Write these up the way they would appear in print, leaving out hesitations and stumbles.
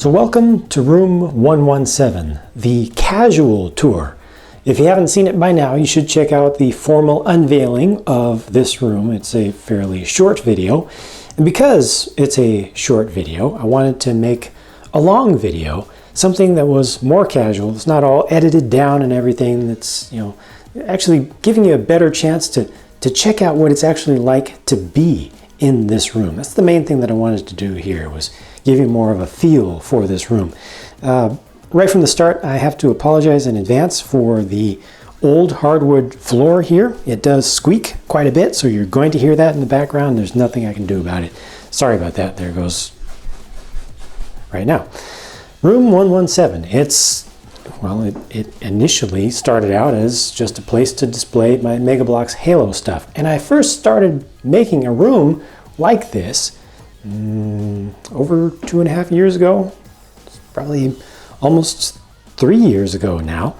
So welcome to room 117, the casual tour. If you haven't seen it by now, you should check out the formal unveiling of this room. It's a fairly short video. And because it's a short video, I wanted to make a long video, something that was more casual. It's not all edited down and everything. That's, actually giving you a better chance to check out what it's actually like to be in this room. That's the main thing that I wanted to do here, was give you more of a feel for this room. Right from the start, I have to apologize in advance for the old hardwood floor here. It does squeak quite a bit, so you're going to hear that in the background. There's nothing I can do about it. Sorry about that. There it goes right now. Room 117. It initially started out as just a place to display my Mega Bloks Halo stuff. And I first started making a room like this over 2.5 years ago. It's probably almost 3 years ago now.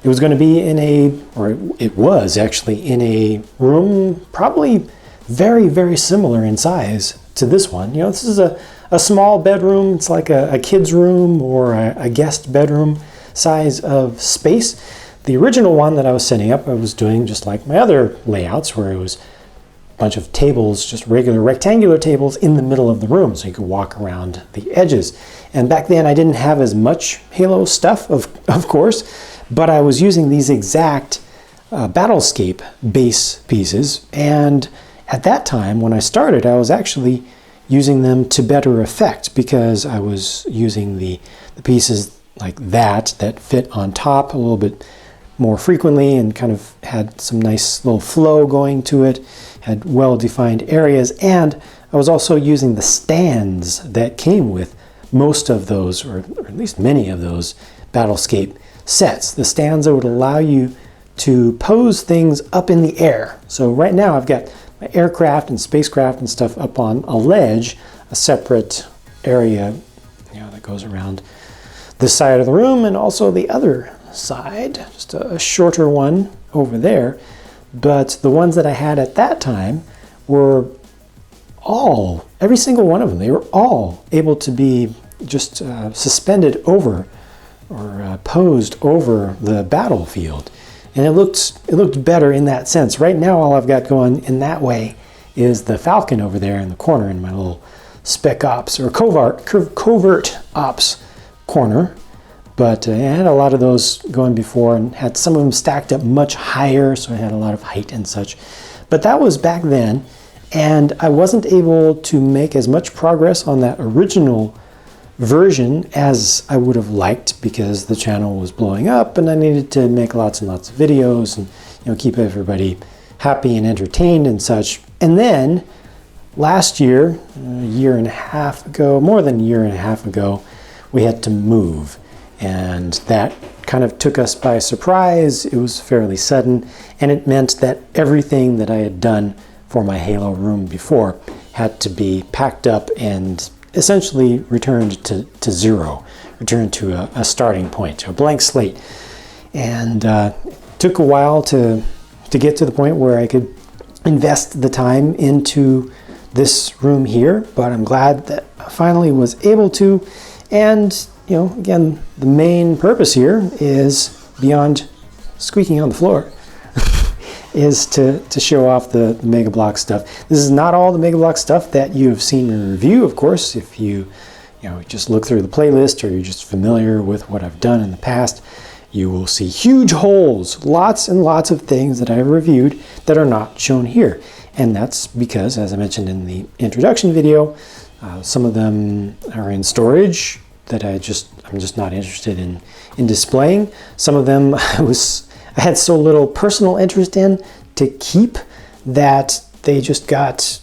It was going to be it was actually in a room probably very, very similar in size to this one. This is a small bedroom. It's like a kid's room or a guest bedroom size of space. The original one that I was setting up, I was doing just like my other layouts, where it was a bunch of tables, just regular rectangular tables in the middle of the room, so you could walk around the edges. And back then I didn't have as much Halo stuff, of course, but I was using these exact Battlescape base pieces, and at that time when I started, I was actually using them to better effect, because I was using the pieces like that fit on top a little bit more frequently and kind of had some nice little flow going to it, had well-defined areas. And I was also using the stands that came with most of those, or at least many of those Battlescape sets. The stands that would allow you to pose things up in the air. So right now I've got my aircraft and spacecraft and stuff up on a ledge, a separate area that goes around this side of the room and also the other side, just a shorter one over there. But the ones that I had at that time were every single one of them, they were all able to be just suspended over or posed over the battlefield. And it looked better in that sense. Right now all I've got going in that way is the Falcon over there in the corner in my little spec ops or covert ops corner. But I had a lot of those going before and had some of them stacked up much higher, so I had a lot of height and such. But that was back then, and I wasn't able to make as much progress on that original version as I would have liked, because the channel was blowing up and I needed to make lots and lots of videos and keep everybody happy and entertained and such. And then last year, more than a year and a half ago, we had to move. And that kind of took us by surprise. It was fairly sudden, and it meant that everything that I had done for my Halo room before had to be packed up and essentially returned to zero, returned to a starting point, to a blank slate. And it took a while to get to the point where I could invest the time into this room here, but I'm glad that I finally was able to. And again, the main purpose here is, beyond squeaking on the floor, is to show off the Mega Bloks stuff. This is not all the Mega Bloks stuff that you have seen in review, of course. If you just look through the playlist, or you're just familiar with what I've done in the past, you will see huge holes, lots and lots of things that I've reviewed that are not shown here. And that's because, as I mentioned in the introduction video, some of them are in storage that I'm just not interested in displaying. Some of them I had so little personal interest in to keep that they just got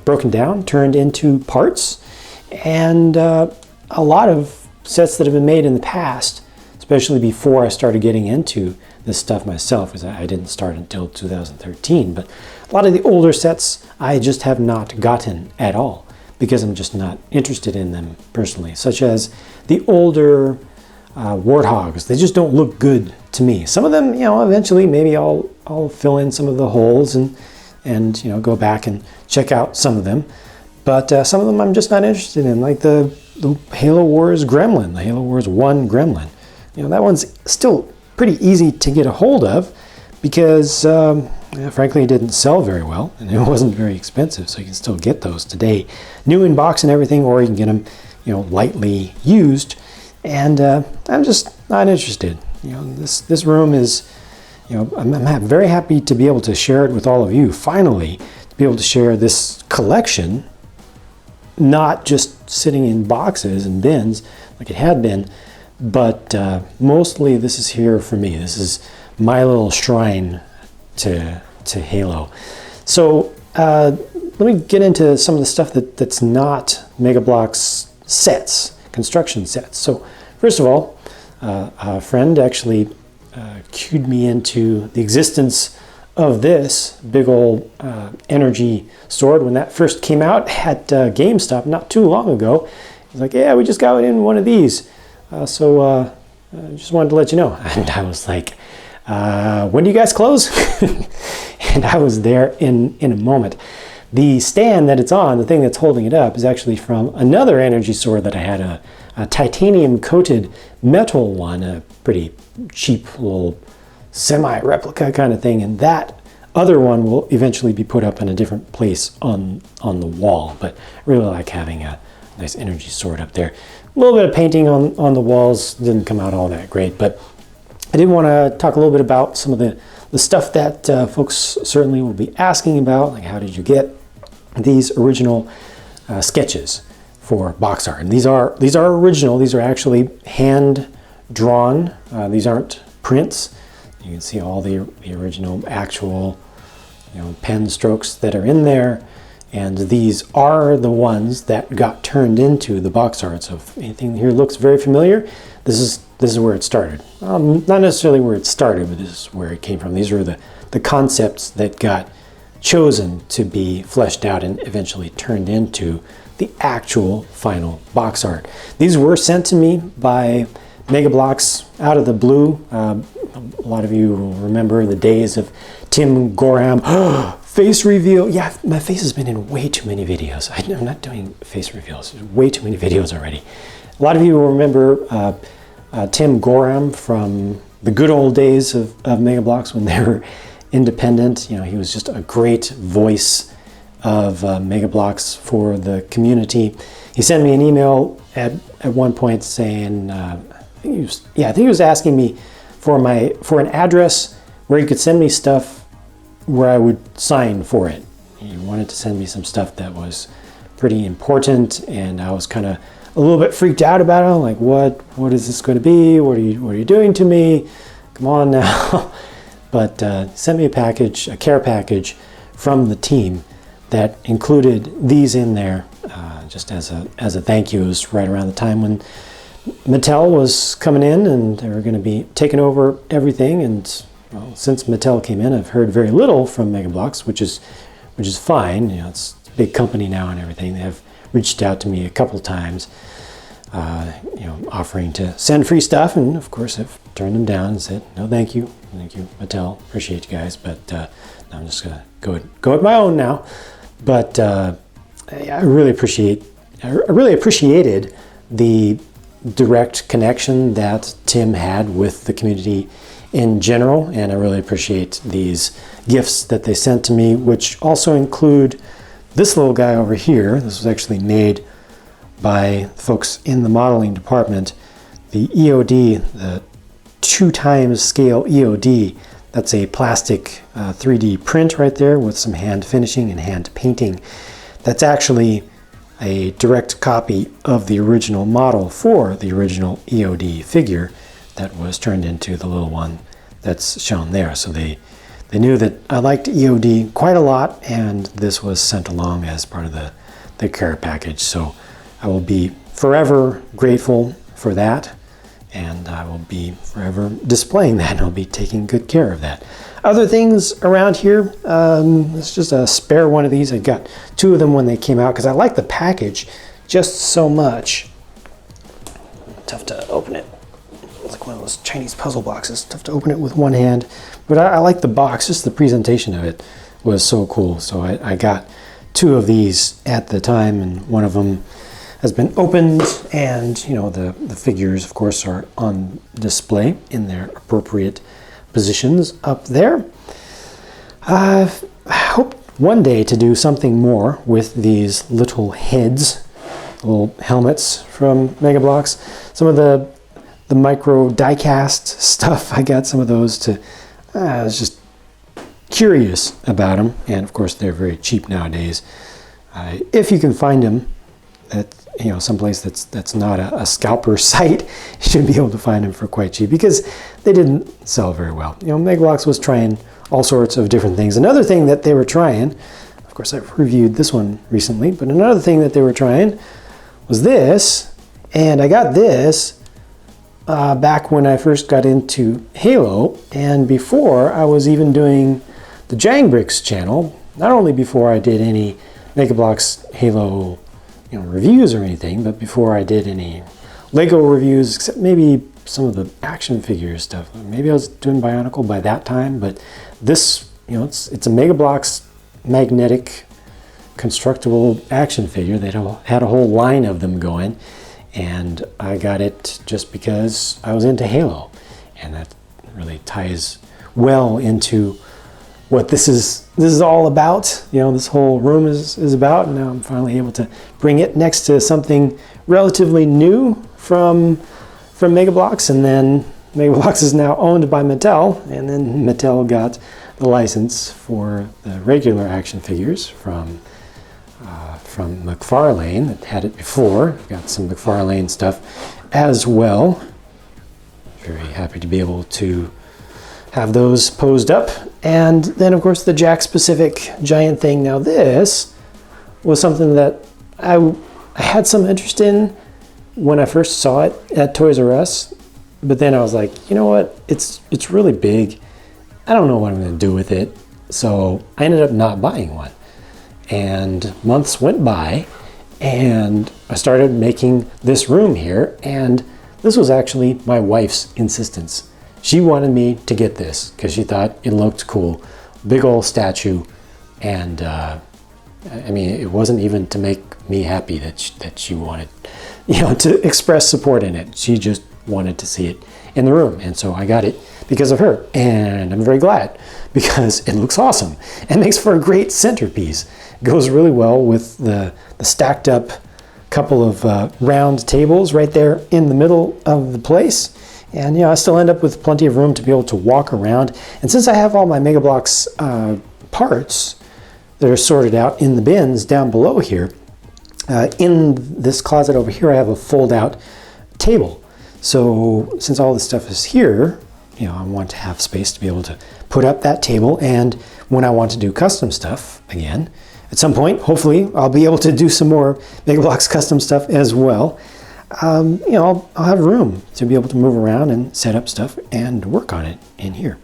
broken down, turned into parts. And a lot of sets that have been made in the past, especially before I started getting into this stuff myself, because I didn't start until 2013, but a lot of the older sets I just have not gotten at all, because I'm just not interested in them personally, such as the older Warthogs. They just don't look good to me. Some of them, eventually maybe I'll fill in some of the holes and go back and check out some of them. But some of them I'm just not interested in, like the the Halo Wars Gremlin, the Halo Wars 1 Gremlin. You know, that one's still pretty easy to get a hold of because, frankly, it didn't sell very well and it wasn't very expensive, so you can still get those today. New in box and everything, or you can get them, you know, lightly used. And I'm just not interested. You know, this room is, you know, I'm very happy to be able to share it with all of you, finally, to be able to share this collection, not just sitting in boxes and bins like it had been, but mostly this is here for me. This is my little shrine to Halo. So let me get into some of the stuff that's not Mega Bloks sets, construction sets. So first of all, a friend actually cued me into the existence of this big old energy sword when that first came out at GameStop not too long ago. He's like, yeah, we just got in one of these. So I just wanted to let you know. And I was like, when do you guys close? And I was there in a moment. The stand that it's on, the thing that's holding it up, is actually from another energy sword that I had, a titanium coated metal one, a pretty cheap little semi-replica kind of thing, and that other one will eventually be put up in a different place on the wall. But I really like having a nice energy sword up there. A little bit of painting on the walls didn't come out all that great, but I did want to talk a little bit about some of the stuff that folks certainly will be asking about, like how did you get these original sketches for box art. And these are original. These are actually hand drawn. These aren't prints. You can see all the original actual, you know, pen strokes that are in there. And these are the ones that got turned into the box art. So if anything here looks very familiar, this is where it started. Not necessarily where it started, but this is where it came from. These are the concepts that got chosen to be fleshed out and eventually turned into the actual final box art. These were sent to me by Mega Bloks out of the blue. A lot of you will remember the days of Tim Gorham. Face reveal. Yeah, my face has been in way too many videos. I'm not doing face reveals. There's way too many videos already. A lot of you will remember Tim Gorham from the good old days of Mega Bloks when they were independent. You know, he was just a great voice of Mega Bloks for the community. He sent me an email at one point saying, I think he was asking me for an address where he could send me stuff where I would sign for it. He wanted to send me some stuff that was pretty important, and I was kind of a little bit freaked out about it. I'm like, what is this going to be? What are you doing to me? Come on now. But sent me a care package from the team that included these in there, just as a thank you. It was right around the time when Mattel was coming in and they were going to be taking over everything. And well, since Mattel came in, I've heard very little from Mega Bloks, which is fine. You know, it's a big company now and everything. They have reached out to me a couple of times, you know, offering to send free stuff, and of course I've turned them down and said no, thank you, Mattel, appreciate you guys, but I'm just gonna go at my own now. But I really appreciated the direct connection that Tim had with the community in general, and I really appreciate these gifts that they sent to me, which also include this little guy over here. This was actually made by folks in the modeling department. The EOD, the 2x scale EOD, that's a plastic 3D print right there with some hand finishing and hand painting. That's actually a direct copy of the original model for the original EOD figure that was turned into the little one that's shown there. So they knew that I liked EOD quite a lot, and this was sent along as part of the care package. So I will be forever grateful for that, and I will be forever displaying that, and I'll be taking good care of that. Other things around here, it's just a spare one of these. I got two of them when they came out because I like the package just so much. Tough to open it. It's like one of those Chinese puzzle boxes. Tough to open it with one hand. But I like the box. Just the presentation of it was so cool. So I got two of these at the time, and one of them has been opened, and you know, the figures of course are on display in their appropriate positions up there. I hope one day to do something more with these little heads, little helmets from Mega Bloks. Some of the micro die-cast stuff, I got some of those to, I was just curious about them, and of course they're very cheap nowadays. If you can find them at, you know, someplace that's not a scalper site, you should be able to find them for quite cheap, because they didn't sell very well. You know, Mega Bloks was trying all sorts of different things. Another thing that they were trying, of course I've reviewed this one recently, but another thing that they were trying was this, and I got this back when I first got into Halo, and before I was even doing the theJANG Bricks channel, not only before I did any Mega Bloks Halo, you know, reviews or anything, but before I did any Lego reviews, except maybe some of the action figure stuff. Maybe I was doing Bionicle by that time, but this, you know, it's a Mega Bloks magnetic constructible action figure. They had a whole line of them going, and I got it just because I was into Halo, and that really ties well into what this is all about. You know, this whole room is about, and now I'm finally able to bring it next to something relatively new from Mega Bloks, and then Mega Bloks is now owned by Mattel, and then Mattel got the license for the regular action figures from McFarlane that had it before. Got some McFarlane stuff as well. Very happy to be able to have those posed up. And then of course the Jack specific giant thing. Now this was something that I had some interest in when I first saw it at Toys R Us, but then I was like, you know what, it's really big. I don't know what I'm going to do with it. So I ended up not buying one. And months went by, and I started making this room here, and this was actually my wife's insistence. She wanted me to get this because she thought it looked cool. Big old statue, and I mean, it wasn't even to make me happy that she wanted, you know, to express support in it. She just wanted to see it in the room, and so I got it because of her, and I'm very glad because it looks awesome and makes for a great centerpiece. It goes really well with the stacked up couple of round tables right there in the middle of the place. And, you know, I still end up with plenty of room to be able to walk around. And since I have all my Mega Bloks parts that are sorted out in the bins down below here, in this closet over here, I have a fold-out table. So since all this stuff is here, you know, I want to have space to be able to put up that table. And when I want to do custom stuff again, at some point, hopefully, I'll be able to do some more Mega Bloks custom stuff as well. You know, I'll have room to be able to move around and set up stuff and work on it in here.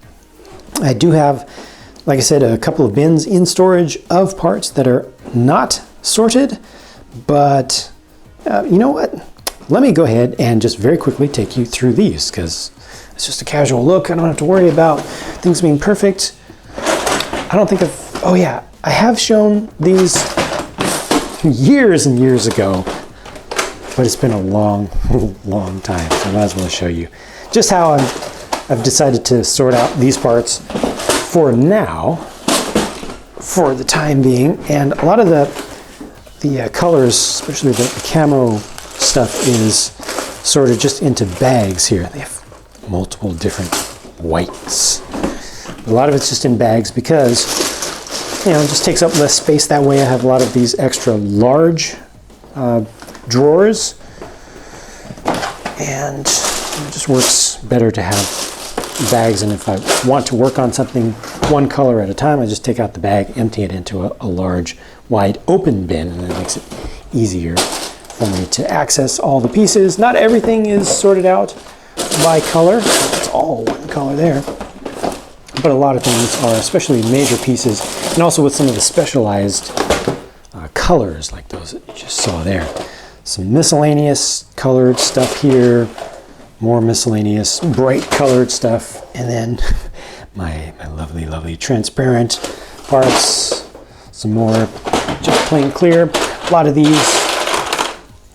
I do have, like I said, a couple of bins in storage of parts that are not sorted, but you know what? Let me go ahead and just very quickly take you through these, because it's just a casual look. I don't have to worry about things being perfect. I don't think I've, oh yeah, I have shown these years and years ago, but it's been a long, long time, so I might as well show you just how I've decided to sort out these parts for now, for the time being. And a lot of the colors, especially the camo stuff, is sorted just into bags here. They have multiple different whites. A lot of it's just in bags because, you know, it just takes up less space that way. I have a lot of these extra large drawers, and it just works better to have bags. And if I want to work on something one color at a time, I just take out the bag, empty it into a large, wide open bin, and it makes it easier for me to access all the pieces. Not everything is sorted out by color. It's all one color there. But a lot of things are, especially major pieces, and also with some of the specialized colors like those that you just saw there. Some miscellaneous colored stuff here, more miscellaneous bright colored stuff, and then my lovely, lovely transparent parts, some more just plain clear. A lot of these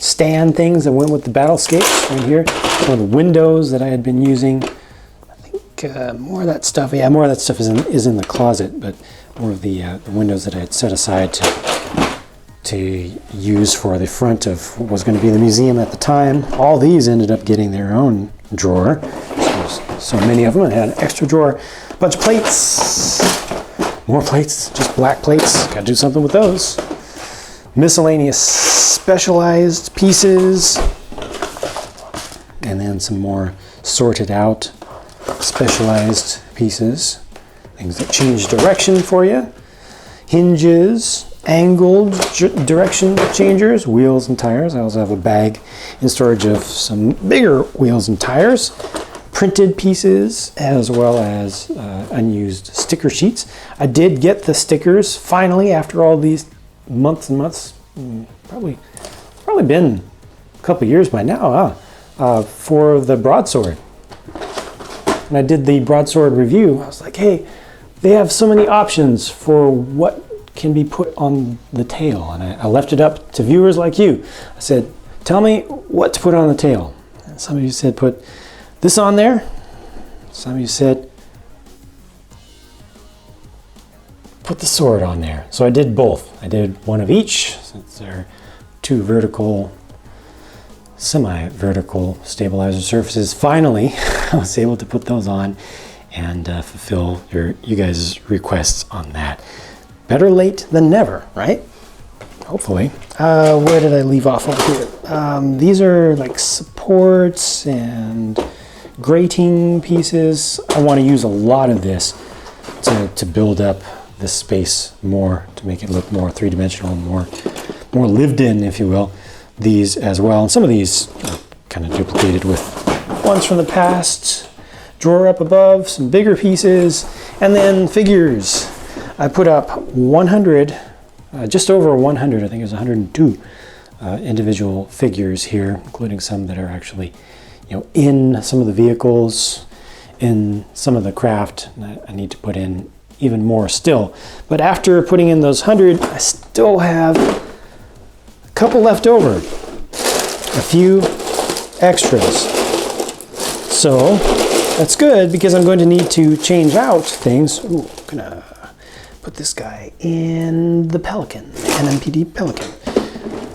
stand things that went with the battlescapes right here. One of the windows that I had been using. I think more of that stuff, yeah, more of that stuff is in the closet, but more of the windows that I had set aside to use for the front of what was going to be the museum at the time. All these ended up getting their own drawer. So many of them. I had an extra drawer, a bunch of plates, more plates, just black plates. Got to do something with those. Miscellaneous specialized pieces, and then some more sorted out specialized pieces. Things that change direction for you. Hinges, angled direction changers, wheels and tires. I also have a bag in storage of some bigger wheels and tires. Printed pieces, as well as unused sticker sheets. I did get the stickers finally after all these months and months. Probably been a couple years by now, for the broadsword. When I did the broadsword review, I was like, hey, they have so many options for what can be put on the tail, and I left it up to viewers like you. I said, tell me what to put on the tail. And some of you said put this on there. Some of you said put the sword on there. So I did both. I did one of each, since they're two vertical, semi-vertical stabilizer surfaces. Finally, I was able to put those on and fulfill you guys' requests on that. Better late than never, right? Hopefully. Where did I leave off over here? These are like supports and grating pieces. I want to use a lot of this to build up this space more, to make it look more three-dimensional, more lived in, if you will. These as well. And some of these are kind of duplicated with ones from the past. Drawer up above, some bigger pieces, and then figures. I put up 100, just over 100, I think it was 102 individual figures here, including some that are actually, in some of the vehicles, in some of the craft. I need to put in even more still. But after putting in those 100, I still have a couple left over, a few extras. So that's good, because I'm going to need to change out things. Ooh, I'm gonna put this guy in the Pelican, NMPD Pelican.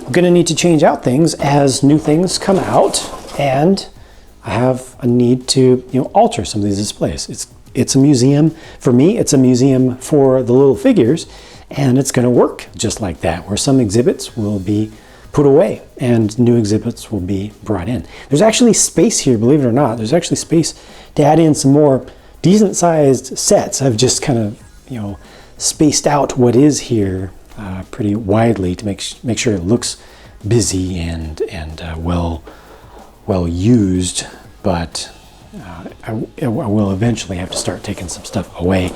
I'm gonna need to change out things as new things come out, and I have a need to alter some of these displays. It's a museum. For me, it's a museum for the little figures, and it's gonna work just like that, where some exhibits will be put away and new exhibits will be brought in. There's actually space here, believe it or not. There's actually space to add in some more decent sized sets. I've just kind of, spaced out what is here pretty widely to make sure it looks busy and well used, but I will eventually have to start taking some stuff away.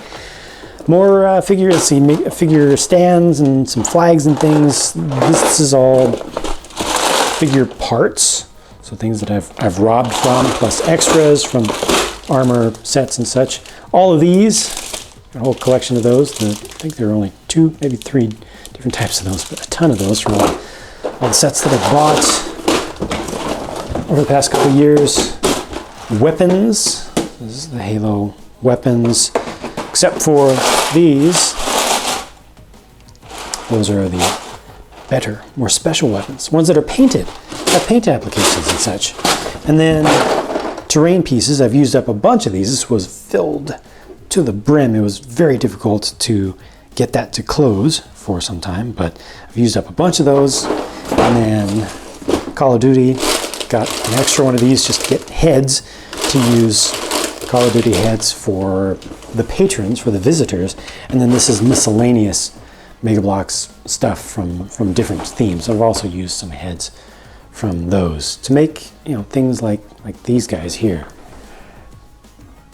More figures, figure stands and some flags and things. This is all figure parts, so things that I've robbed from, plus extras from armor sets and such. All of these, a whole collection of those. I think there are only 2, maybe 3 different types of those, but a ton of those from all the sets that I've bought over the past couple of years. Weapons. This is the Halo weapons, except for these. Those are the better, more special weapons, ones that are painted, have paint applications and such. And then terrain pieces. I've used up a bunch of these. This was filled to the brim. It was very difficult to get that to close for some time, but I've used up a bunch of those. And then Call of Duty, got an extra one of these just to get heads, to use Call of Duty heads for the patrons, for the visitors. And then this is miscellaneous Mega Bloks stuff from different themes. I've also used some heads from those to make things like these guys here.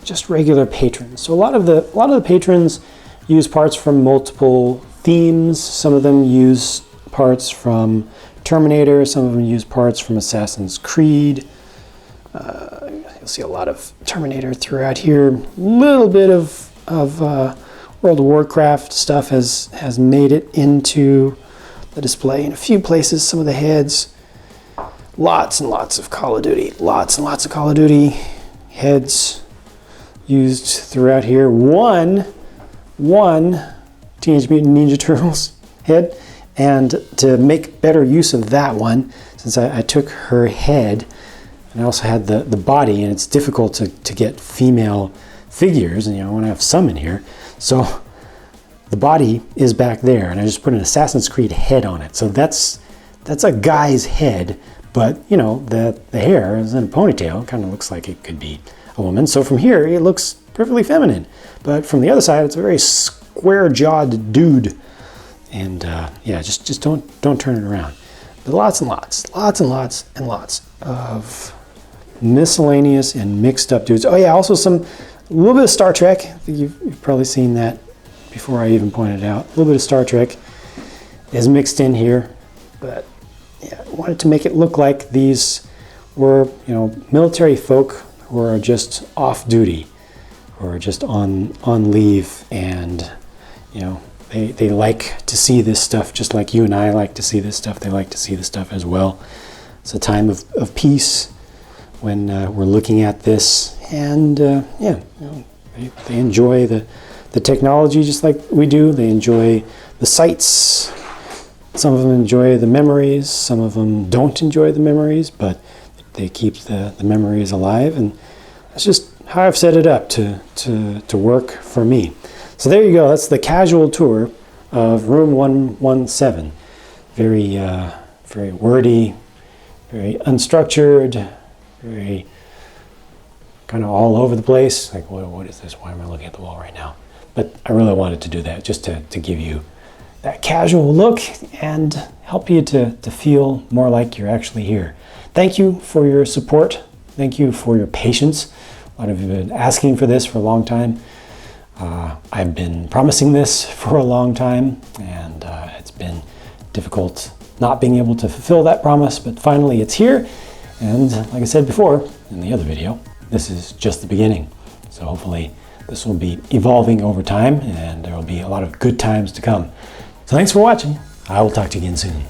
Just regular patrons. So a lot of the patrons use parts from multiple themes. Some of them use parts from Terminator. Some of them use parts from Assassin's Creed. You'll see a lot of Terminator throughout here. A little bit of World of Warcraft stuff has made it into the display in a few places. Some of the heads. Lots and lots of Call of Duty. Lots and lots of Call of Duty heads used throughout here. One Teenage Mutant Ninja Turtles head. And to make better use of that one, since I took her head, and I also had the body, and it's difficult to get female figures, and I want to have some in here. So the body is back there, and I just put an Assassin's Creed head on it. So that's a guy's head, but the hair is in a ponytail. It kind of looks like it could be a woman. So from here, it looks perfectly feminine. But from the other side, it's a very square-jawed dude. And yeah, just don't turn it around. But lots and lots of miscellaneous and mixed up dudes. Oh yeah, also a little bit of Star Trek. I think you've probably seen that before I even pointed it out. A little bit of Star Trek is mixed in here, but yeah, I wanted to make it look like these were military folk who are just off duty or just on leave, and they like to see this stuff just like you and I like to see this stuff. They like to see this stuff as well. It's a time of peace when we're looking at this, and yeah, they enjoy the technology just like we do. They enjoy the sights. Some of them enjoy the memories. Some of them don't enjoy the memories, but they keep the memories alive, and that's just how I've set it up to work for me. So there you go. That's the casual tour of room 117. Very very wordy, very unstructured, very kind of all over the place. Like, what is this? Why am I looking at the wall right now? But I really wanted to do that just to give you that casual look and help you to feel more like you're actually here. Thank you for your support. Thank you for your patience. A lot of you have been asking for this for a long time. I've been promising this for a long time, and it's been difficult not being able to fulfill that promise, but finally it's here. And like I said before in the other video, this is just the beginning. So hopefully this will be evolving over time, and there will be a lot of good times to come. So thanks for watching. I will talk to you again soon.